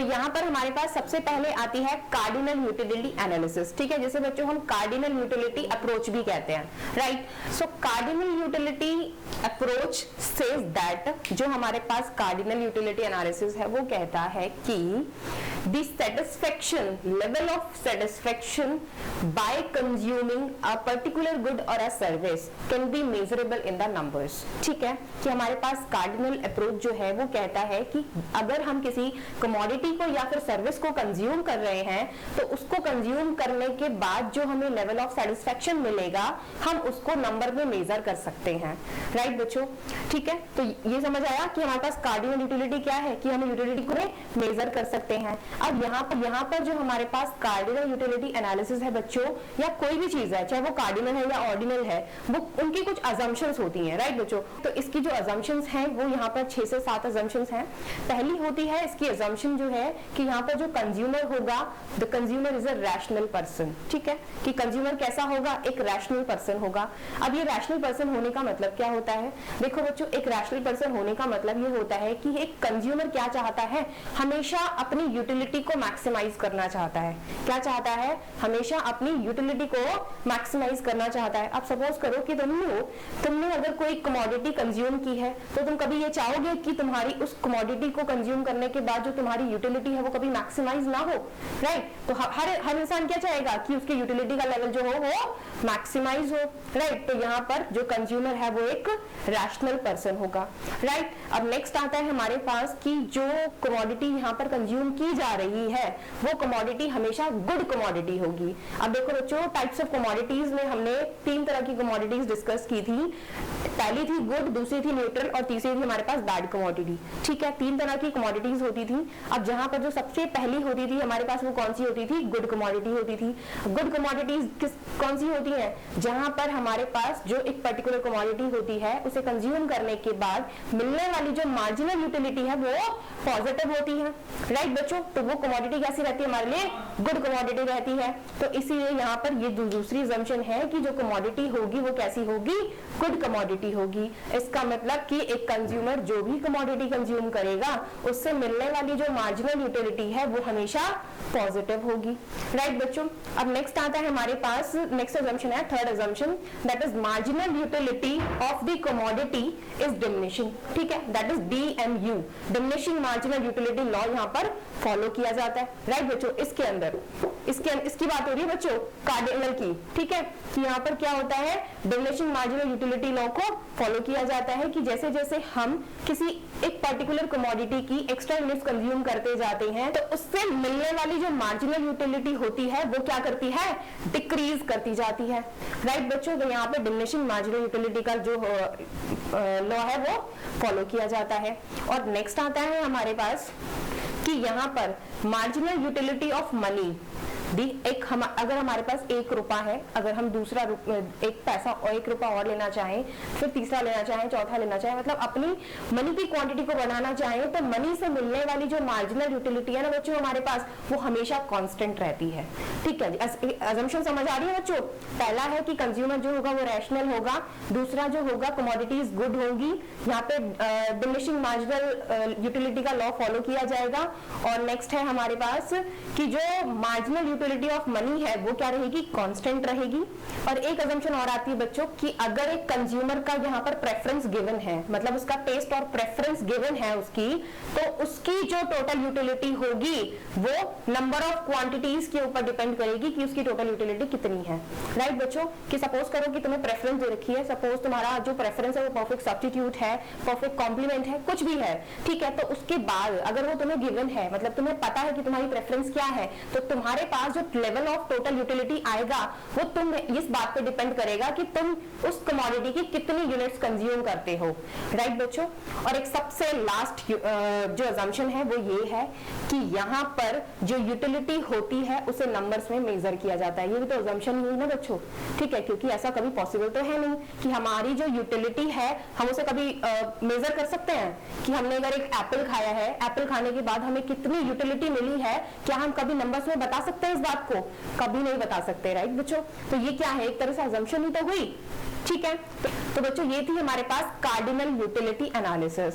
यहाँ पर हमारे पास सबसे पहले आती है कार्डिनल यूटिलिटी एनालिसिस, ठीक है, जिसे बच्चों हम कार्डिनल यूटिलिटी अप्रोच भी कहते हैं, right. So cardinal utility approach says that, जो हमारे पास कार्डिनल यूटिलिटी एनालिसिस है वो कहता है कि the satisfaction, level of satisfaction by consuming a particular good और a service can be measurable in the numbers, ठीक है, कि हमारे पास कार्डिनल अप्रोच जो है वो कहता है कि अगर हम किसी कमोडिटी को या फिर सर्विस को कंज्यूम कर रहे हैं तो उसको कंज्यूम करने के बाद जो हमें लेवल ऑफ सेटिस्फेक्शन मिलेगा हम उसको नंबर में मेजर कर सकते हैं, राइट बच्चों, ठीक है। तो ये समझ आया कि हमारे पास कार्डिनल यूटिलिटी क्या है, कि हम यूटिलिटी को मेजर कर सकते हैं। अब यहाँ पर जो हमारे पास कार्डिनल यूटिलिटी एनालिसिस है बच्चों, या कोई भी चीज है चाहे वो कार्डिनल है या ऑर्डिनल है, वो उनकी कुछ अजम्पशंस होती हैं, राइट बच्चों। तो इसकी जो अजम्पशंस हैं वो यहाँ पर 6 से 7 अजम्पशंस हैं। पहली होती है इसकी अजम्पशन जो है कि यहाँ पर जो कंज्यूमर होगा, the consumer is a rational person, ठीक है, कि कंज्यूमर कैसा होगा, एक रैशनल पर्सन होगा। अब ये रैशनल पर्सन होने का मतलब क्या होता है, देखो बच्चों, एक रैशनल पर्सन होने का मतलब ये होता है कि एक कंज्यूमर क्या चाहता है, हमेशा अपनी यूटिलिटी को मैक्सिमाइज करना चाहता है। क्या चाहता है, हमेशा अपनी यूटिलिटी को मैक्सिमाइज करना चाहता है। अब सपोज करो कि तुमने अगर कोई कमोडिटी कंज्यूम की है तो तुम कभी ये चाहोगे कि तुम्हारी उस कमोडिटी को कंज्यूम करने के बाद जो तुम्हारी यूटिलिटी है वो कभी मैक्सिमाइज ना हो, राइट। तो हर इंसान क्या चाहेगा कि उसकी यूटिलिटी का लेवल जो हो वो मैक्सिमाइज हो, राइट। तो यहाँ पर जो कंज्यूमर है वो एक रैशनल पर्सन होगा, राइट। अब नेक्स्ट आता है हमारे पास कि जो कमोडिटी यहाँ पर कंज्यूम की जा रही है वो कमोडिटी हमेशा गुड कमोडिटी होगी। अब देखो बच्चों, टाइप्स ऑफ कमोडिटीज में हमने 3 तरह की कमोडिटीज डिस्कस की थी। पहली थी गुड, दूसरी थी न्यूट्रल और तीसरी थी हमारे पास बैड कमोडिटी, ठीक है। 3 तरह की कमोडिटीज होती थी। अब जहां पर जो सबसे पहली होती थी हमारे पास वो कौन सी होती थी, गुड कमोडिटी होती थी। गुड कमोडिटीज कौन सी होती है, जहां पर हमारे पास जो एक पर्टिकुलर कमोडिटी होती है उसे कंज्यूम करने के बाद मिलने वाली जो मार्जिनल यूटिलिटी है वो पॉजिटिव होती है, राइट बच्चों। तो वो कमोडिटी कैसी रहती है, हमारे लिए गुड कमोडिटी रहती है। तो इसीलिए यहाँ पर ये दूसरी assumption है कि जो कमोडिटी होगी वो कैसी होगी, गुड कमोडिटी होगी। इसका मतलब कि एक कंज्यूमर जो भी कमोडिटी कंज्यूम करेगा उससे मिलने वाली जो मार्जिनल यूटिलिटी है वो हमेशा पॉजिटिव होगी, राइट बच्चों। अब नेक्स्ट आता है हमारे पास, नेक्स्ट assumption है, third assumption, that is marginal utility of the commodity is diminishing, ठीक है, that is DMU, diminishing marginal utility law यहाँ पर फॉलो किया जाता है, राइट बच्चों। इसके अंदर इसकी बात हो रही है बच्चों कार्डिनल की, ठीक है, कि यहाँ पर क्या होता है, डिमिनिशिंग मार्जिनल यूटिलिटी लॉ को फॉलो किया जाता है कि जैसे जैसे हम किसी एक पर्टिकुलर कमोडिटी की एक्स्ट्रा यूनिट्स कंज्यूम करते जाते हैं तो उससे मिलने वाली जो मार्जिनल यूटिलिटी होती है वो क्या करती है, डिक्रीज करती जाती है, राइट बच्चों। तो यहाँ पे डिमिनिशिंग मार्जिनल यूटिलिटी का जो लॉ है वो फॉलो किया जाता है। और नेक्स्ट आता है हमारे पास कि यहाँ पर मार्जिनल यूटिलिटी ऑफ मनी भी अगर हमारे पास 1 रुपया है, अगर हम दूसरा 1 पैसा और 1 रुपया और लेना चाहें, फिर तीसरा लेना चाहें, चौथा लेना चाहें, मतलब अपनी मनी की क्वांटिटी को बढ़ाना चाहें, तो मनी से मिलने वाली जो मार्जिनल यूटिलिटी है ना बच्चों हमारे पास वो हमेशा कांस्टेंट रहती है, ठीक है। असम्पशन समझ आ रही है बच्चों। पहला है कि कंज्यूमर जो होगा वो रैशनल होगा, दूसरा जो होगा कमोडिटीज गुड होगी, यहाँ पे डिमिनिशिंग मार्जिनल यूटिलिटी का लॉ फॉलो किया जाएगा। और नेक्स्ट है हमारे पास कि जो मार्जिनल यूटिलिटी ऑफ मनी है वो क्या रहेगी, कांस्टेंट रहेगी। और एक assumption और आती है बच्चों कि अगर एक कंज्यूमर का यहाँ पर प्रेफरेंस गिवन है, मतलब उसका टेस्ट और प्रेफरेंस गिवन है उसकी, तो उसकी जो टोटल यूटिलिटी होगी वो नंबर ऑफ क्वांटिटीज के ऊपर डिपेंड करेगी कि उसकी टोटल यूटिलिटी कितनी है, राइट बच्चों। कि सपोज करो कि तुम्हें प्रेफरेंस दे रखी है, सपोज तुम्हारा जो प्रेफरेंस है वो परफेक्ट सब्स्टिट्यूट है, परफेक्ट कॉम्प्लीमेंट है, कुछ भी है, ठीक है। तो उसके बाद अगर वो तुम्हें गिवन है, मतलब तुम्हें पता है कि तुम्हारी प्रेफरेंस क्या है, तो तुम्हारे पास जो लेवल ऑफ टोटल यूटिलिटी आएगा वो तुम इस बात पे डिपेंड करेगा कि तुम उस कमोडिटी की कितनी यूनिट्स कंज्यूम करते हो, राइट बच्चों। और एक सबसे लास्ट जो assumption है वो ये है कि यहाँ पर जो यूटिलिटी होती है उसे नंबर्स में मेजर किया जाता है। ये भी तो assumption नहीं है ना बच्चों, ठीक है, क्योंकि ऐसा कभी पॉसिबल तो है नहीं कि हमारी जो यूटिलिटी है हम उसे कभी मेजर कर सकते हैं कि हमने अगर एक एप्पल खाया है, एप्पल खाने के बाद हमें कितनी यूटिलिटी मिली है, क्या हम कभी नंबर्स में बता सकते हैं इस बात को, कभी नहीं बता सकते, राइट बच्चों। तो ये क्या है, एक तरह से assumption ही तो हुई, ठीक है। तो बच्चों ये थी हमारे पास कार्डिनल यूटिलिटी एनालिसिस।